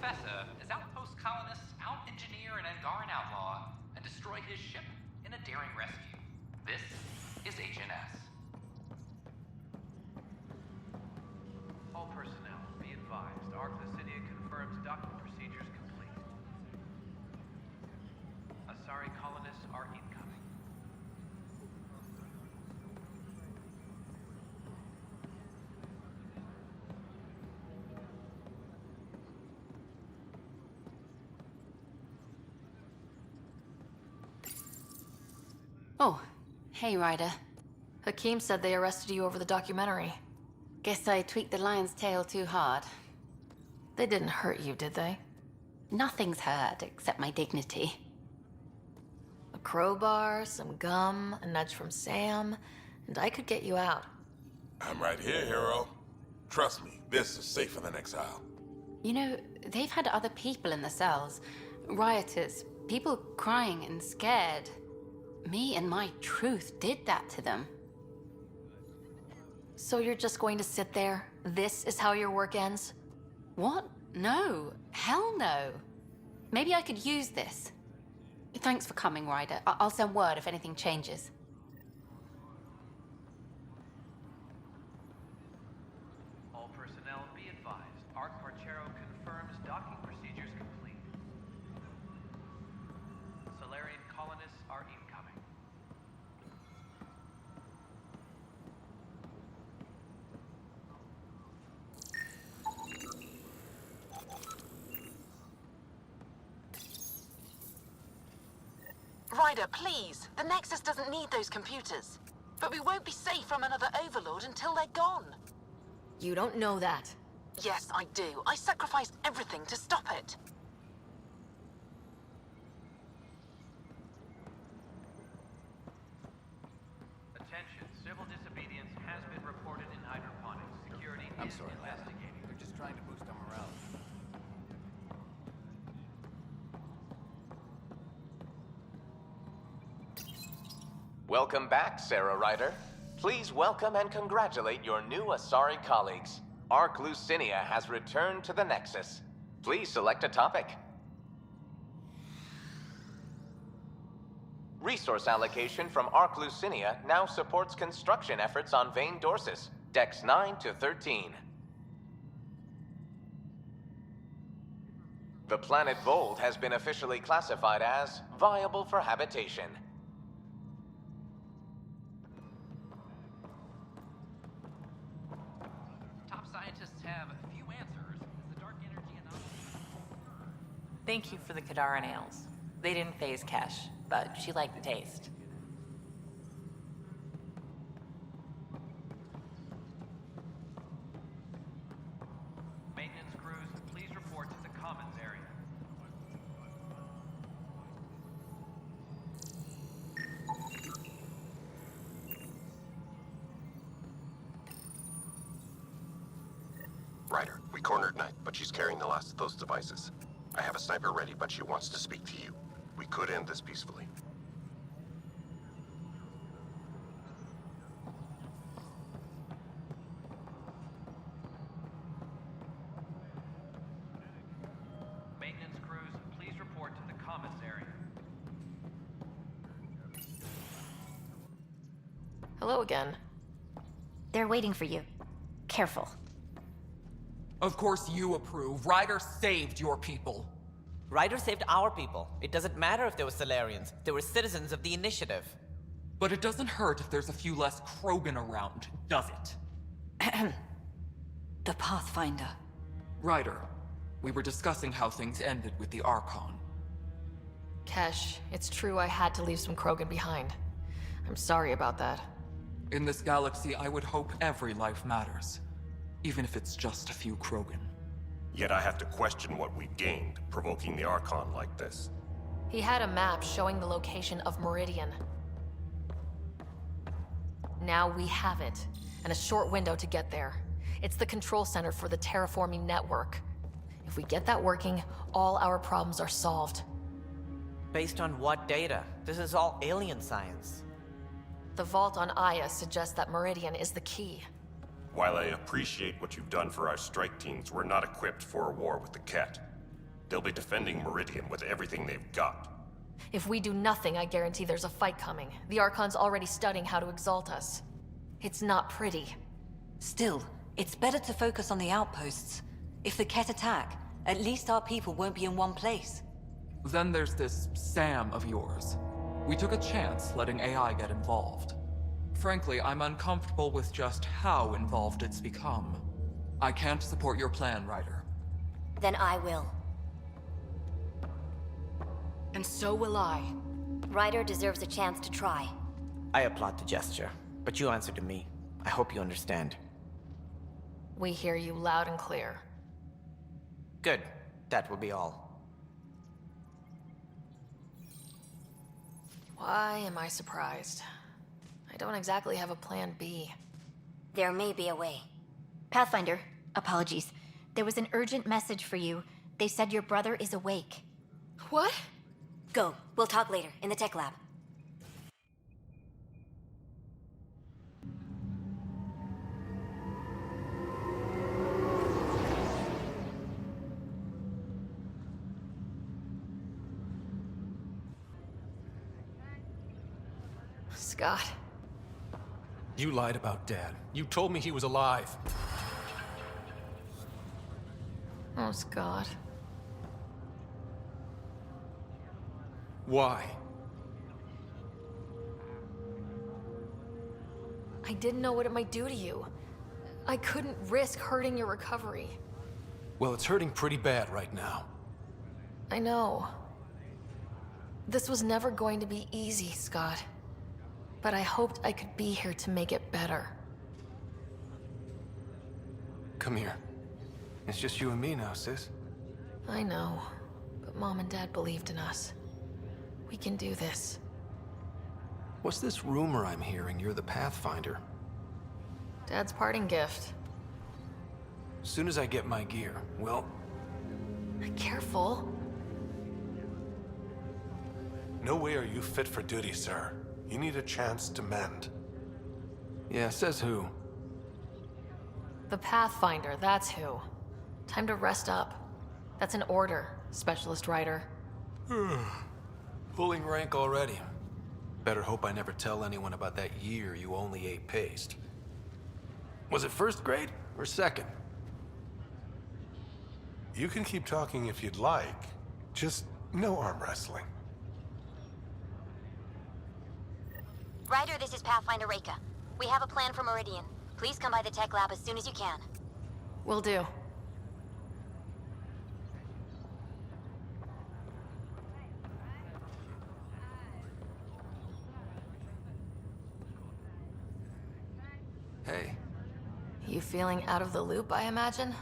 Professor, as outpost colonists out-engineer an Angaran outlaw and destroy his ship in a daring rescue. This is HNS. All personnel, be advised. Arclusidia confirms docking procedures complete. Asari colonists are incoming. Oh, hey Ryder. Hakeem said they arrested you over the documentary. Guess I tweaked the lion's tail too hard. They didn't hurt you, did they? Nothing's hurt except my dignity. A crowbar, some gum, a nudge from Sam, and I could get you out. I'm right here, hero. Trust me, this is safer than exile. You know, they've had other people in the cells. Rioters, people crying and scared. Me and my truth did that to them. So you're just going to sit there? This is how your work ends? What? No. Hell no. Maybe I could use this. Thanks for coming, Ryder. I'll send word if anything changes. All personnel, be advised. Arc Parchero confirms docking procedures complete. Solarian colonists are incoming. Ryder, please. The Nexus doesn't need those computers. But we won't be safe from another Overlord until they're gone. You don't know that. Yes, I do. I sacrificed everything to stop it. Attention, civil disobedience has been reported in hydroponics. Security is investigating. They're just trying to boost our morale. Welcome back, Sarah Ryder. Please welcome and congratulate your new Asari colleagues. Arc Lucinia has returned to the Nexus. Please select a topic. Resource allocation from Arc Lucinia now supports construction efforts on Vane Dorsis, decks 9 to 13. The planet Vold has been officially classified as viable for habitation. Top scientists have few answers as the dark energy anomaly. Thank you for the Kadara nails. They didn't phase Kesh, but she liked the taste. Maintenance crews, please report to the Commons area. Ryder, we cornered Knight, but she's carrying the last of those devices. I have a sniper ready, but she wants to speak to you. We could end this peacefully. Maintenance crews, please report to the Commons area. Hello again. They're waiting for you. Careful. Of course you approve. Ryder saved your people. Ryder saved our people. It doesn't matter if they were Solarians. They were citizens of the Initiative. But it doesn't hurt if there's a few less Krogan around, does it? The Pathfinder. Ryder, we were discussing how things ended with the Archon. Kesh, it's true I had to leave some Krogan behind. I'm sorry about that. In this galaxy, I would hope every life matters. Even if it's just a few Krogan. Yet I have to question what we gained, provoking the Archon like this. He had a map showing the location of Meridian. Now we have it, and a short window to get there. It's the control center for the terraforming network. If we get that working, all our problems are solved. Based on what data? This is all alien science. The vault on Aya suggests that Meridian is the key. While I appreciate what you've done for our strike teams, we're not equipped for a war with the Ket. They'll be defending Meridian with everything they've got. If we do nothing, I guarantee there's a fight coming. The Archon's already studying how to exalt us. It's not pretty. Still, it's better to focus on the outposts. If the Ket attack, at least our people won't be in one place. Then there's this Sam of yours. We took a chance letting AI get involved. Frankly, I'm uncomfortable with just how involved it's become. I can't support your plan, Ryder. Then I will. And so will I. Ryder deserves a chance to try. I applaud the gesture, but you answer to me. I hope you understand. We hear you loud and clear. Good. That will be all. Why am I surprised? I don't exactly have a plan B. There may be a way. Pathfinder, apologies. There was an urgent message for you. They said your brother is awake. What? Go. We'll talk later, in the tech lab. Scott. You lied about Dad. You told me he was alive. Oh, Scott. Why? I didn't know what it might do to you. I couldn't risk hurting your recovery. Well, it's hurting pretty bad right now. I know. This was never going to be easy, Scott. But I hoped I could be here to make it better. Come here. It's just you and me now, sis. I know, but Mom and Dad believed in us. We can do this. What's this rumor I'm hearing? You're the Pathfinder. Dad's parting gift. As soon as I get my gear, well... Careful. No way are you fit for duty, sir. You need a chance to mend. Yeah, says who? The Pathfinder, that's who. Time to rest up. That's an order, Specialist Ryder. Pulling rank already. Better hope I never tell anyone about that year you only ate paste. Was it first grade or second? You can keep talking if you'd like. Just no arm wrestling. Ryder, this is Pathfinder Reika. We have a plan for Meridian. Please come by the tech lab as soon as you can. Will do. Hey. You feeling out of the loop, I imagine?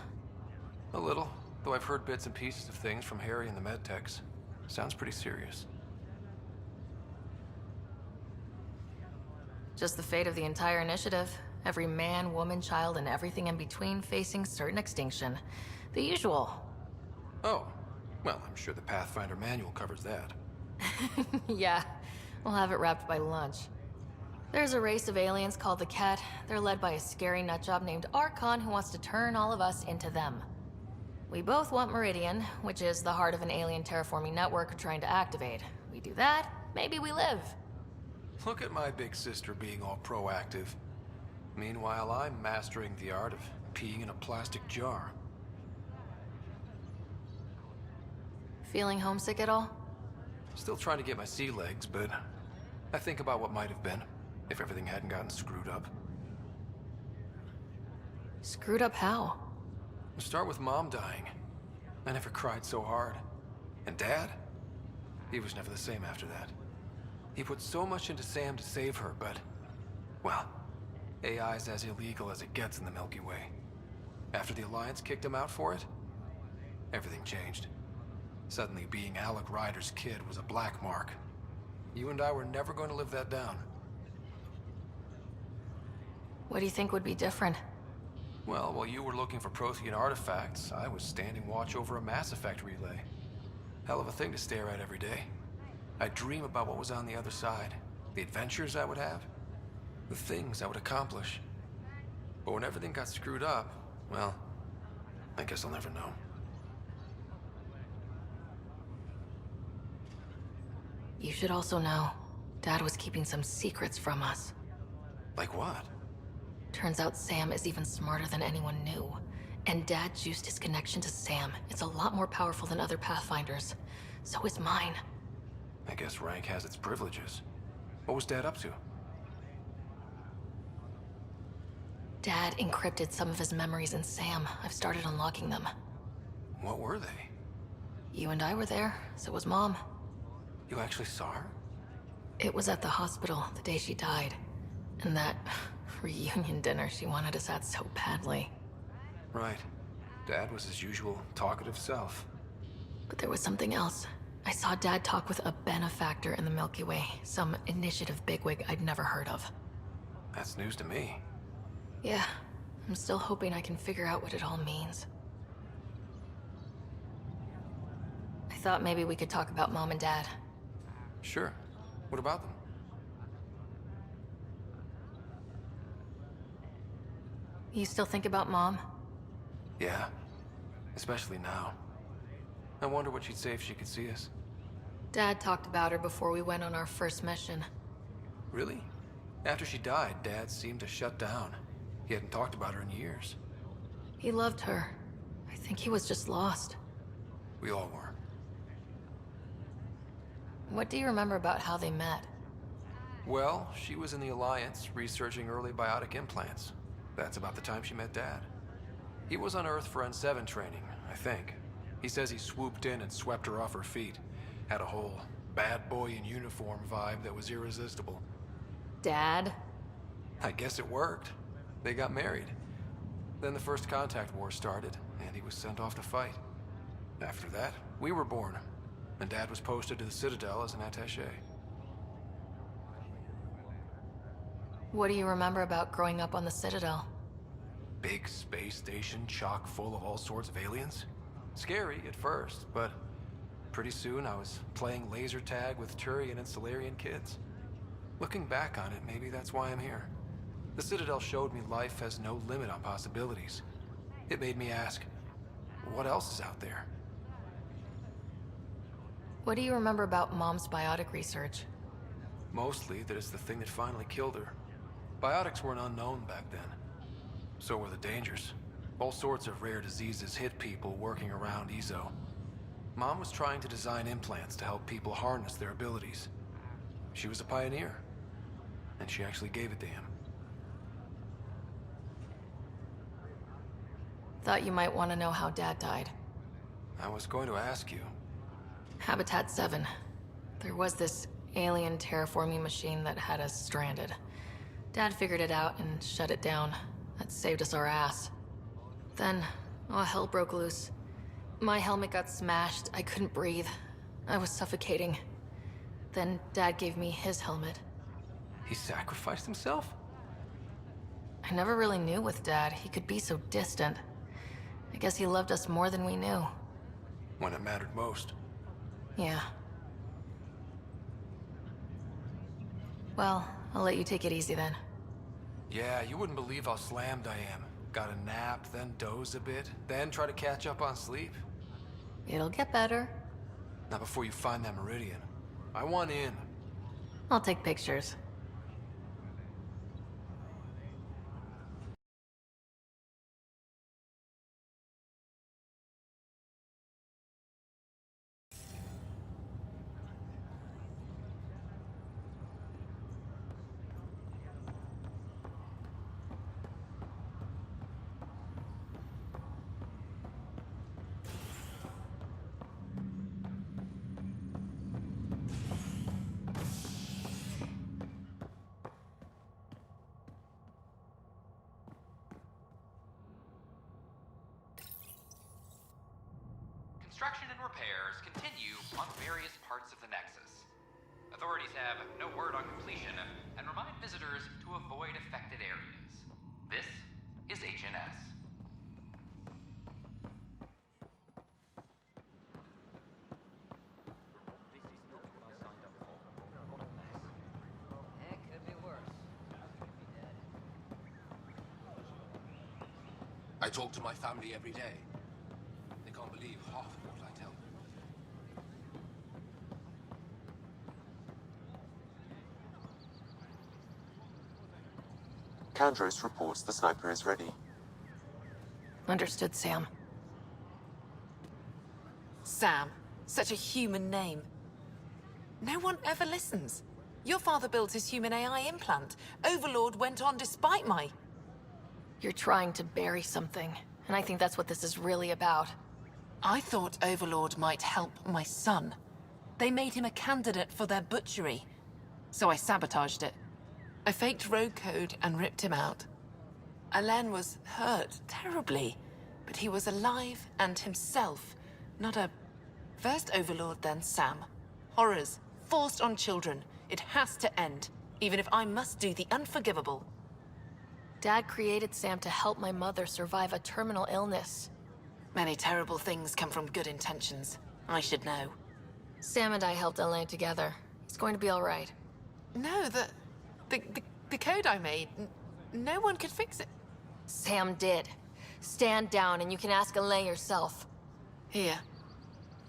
A little, though I've heard bits and pieces of things from Harry and the medtechs. Sounds pretty serious. Just the fate of the entire initiative. Every man, woman, child, and everything in between facing certain extinction. The usual. Oh, well, I'm sure the Pathfinder manual covers that. Yeah, we'll have it wrapped by lunch. There's a race of aliens called the Ket. They're led by a scary nutjob named Archon who wants to turn all of us into them. We both want Meridian, which is the heart of an alien terraforming network we're trying to activate. We do that, maybe we live. Look at my big sister being all proactive. Meanwhile, I'm mastering the art of peeing in a plastic jar. Feeling homesick at all? Still trying to get my sea legs, but I think about what might have been if everything hadn't gotten screwed up. Screwed up how? Start with Mom dying. I never cried so hard. And Dad? He was never the same after that. He put so much into Sam to save her, but... well, AI's as illegal as it gets in the Milky Way. After the Alliance kicked him out for it, everything changed. Suddenly being Alec Ryder's kid was a black mark. You and I were never going to live that down. What do you think would be different? Well, while you were looking for Prothean artifacts, I was standing watch over a Mass Effect relay. Hell of a thing to stare at every day. I'd dream about what was on the other side, the adventures I would have, the things I would accomplish. But when everything got screwed up, well, I guess I'll never know. You should also know, Dad was keeping some secrets from us. Like what? Turns out Sam is even smarter than anyone knew. And Dad juiced his connection to Sam. It's a lot more powerful than other Pathfinders. So is mine. I guess rank has its privileges. What was Dad up to? Dad encrypted some of his memories in Sam. I've started unlocking them. What were they? You and I were there, so was Mom. You actually saw her? It was at the hospital the day she died. And that reunion dinner she wanted us at so badly. Right. Dad was his usual talkative self. But there was something else. I saw Dad talk with a benefactor in the Milky Way, some initiative bigwig I'd never heard of. That's news to me. Yeah, I'm still hoping I can figure out what it all means. I thought maybe we could talk about Mom and Dad. Sure. What about them? You still think about Mom? Yeah. Especially now. I wonder what she'd say if she could see us. Dad talked about her before we went on our first mission. Really? After she died, Dad seemed to shut down. He hadn't talked about her in years. He loved her. I think he was just lost. We all were. What do you remember about how they met? Well, she was in the Alliance, researching early biotic implants. That's about the time she met Dad. He was on Earth for N7 training, I think. He says he swooped in and swept her off her feet. Had a whole bad boy in uniform vibe that was irresistible. Dad? I guess it worked. They got married. Then the first contact war started, and he was sent off to fight. After that, we were born, and Dad was posted to the Citadel as an attaché. What do you remember about growing up on the Citadel? Big space station chock full of all sorts of aliens. Scary at first, but pretty soon I was playing laser tag with Turian and Solarian kids. Looking back on it, maybe that's why I'm here. The Citadel showed me life has no limit on possibilities. It made me ask, what else is out there? What do you remember about Mom's biotic research? Mostly that it's the thing that finally killed her. Biotics were an unknown back then. So were the dangers. All sorts of rare diseases hit people working around EZO. Mom was trying to design implants to help people harness their abilities. She was a pioneer. And she actually gave it to him. Thought you might want to know how Dad died. I was going to ask you. Habitat 7. There was this alien terraforming machine that had us stranded. Dad figured it out and shut it down. That saved us our ass. Then, all hell broke loose. My helmet got smashed. I couldn't breathe. I was suffocating. Then Dad gave me his helmet. He sacrificed himself? I never really knew with Dad. He could be so distant. I guess he loved us more than we knew. When it mattered most. Yeah. Well, I'll let you take it easy then. Yeah, you wouldn't believe how slammed I am. Got a nap, then doze a bit, then try to catch up on sleep. It'll get better. Not before you find that meridian. I want in. I'll take pictures. Construction and repairs continue on various parts of the Nexus. Authorities have no word on completion and remind visitors to avoid affected areas. This is HNS. I talk to my family every day. They can't believe half of what I tell them. Kandros reports the sniper is ready. Understood, Sam. Sam. Such a human name. No one ever listens. Your father built his human AI implant. Overlord went on despite my... You're trying to bury something, and I think that's what this is really about. I thought Overlord might help my son. They made him a candidate for their butchery, so I sabotaged it. I faked rogue code and ripped him out. Alain was hurt terribly, but he was alive and himself, not a... First Overlord, then Sam. Horrors, forced on children. It has to end, even if I must do the unforgivable. Dad created Sam to help my mother survive a terminal illness. Many terrible things come from good intentions. I should know. Sam and I helped Alain together. It's going to be all right. No, the code I made, no one could fix it. Sam did. Stand down and you can ask Alain yourself. Here.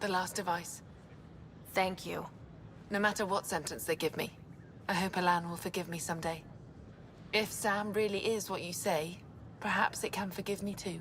The last device. Thank you. No matter what sentence they give me, I hope Alain will forgive me someday. If Sam really is what you say, perhaps it can forgive me too.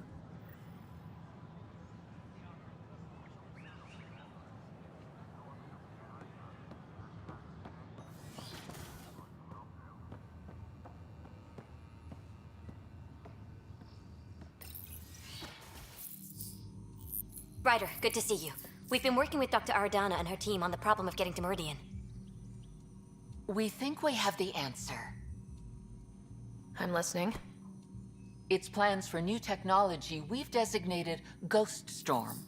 Ryder, good to see you. We've been working with Dr. Aradana and her team on the problem of getting to Meridian. We think we have the answer. I'm listening. It's plans for new technology we've designated Ghost Storm.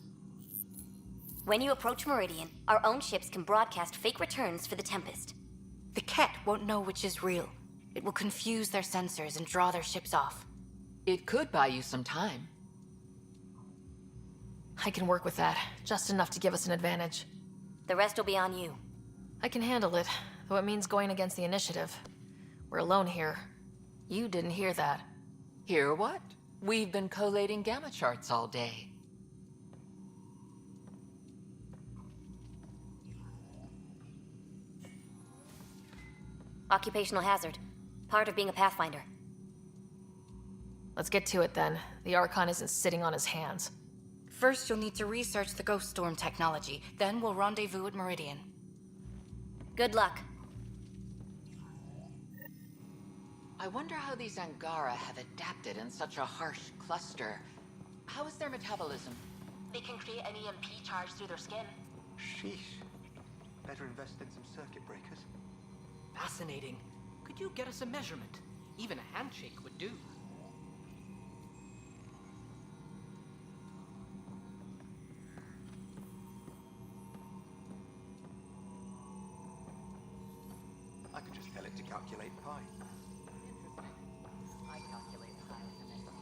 When you approach Meridian, our own ships can broadcast fake returns for the Tempest. The Ket won't know which is real. It will confuse their sensors and draw their ships off. It could buy you some time. I can work with that, just enough to give us an advantage. The rest will be on you. I can handle it, though it means going against the initiative. We're alone here. You didn't hear that. Hear what? We've been collating gamma charts all day. Occupational hazard. Part of being a Pathfinder. Let's get to it then. The Archon isn't sitting on his hands. First, you'll need to research the Ghost Storm technology. Then we'll rendezvous at Meridian. Good luck. I wonder how these Angara have adapted in such a harsh cluster. How is their metabolism? They can create an EMP charge through their skin. Sheesh. Better invest in some circuit breakers. Fascinating. Could you get us a measurement? Even a handshake would do. I could just tell it to calculate pi. I calculate pi with the method.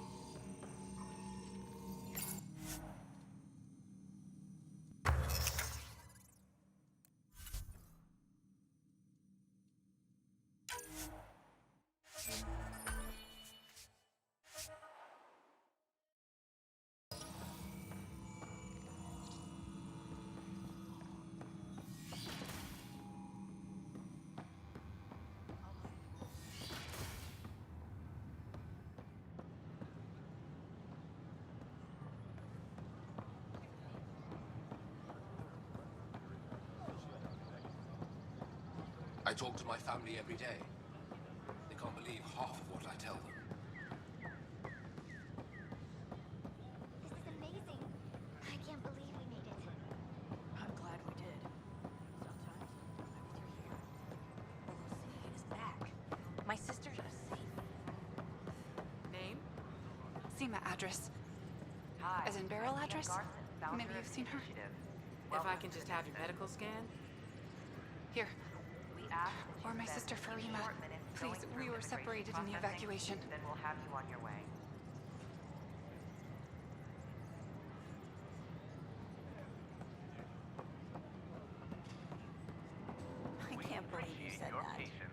I talk to my family every day. They can't believe half of what I tell them. This is amazing. I can't believe we made it. I'm glad we did. Sometimes I is back. My sisters are safe. Name? SEMA address. As in barrel address? Maybe you've seen her. If I can just have your medical scan? Here. Or my sister Farima. Please, we were separated in the evacuation. Then we'll have you on your way. I can't believe you said that.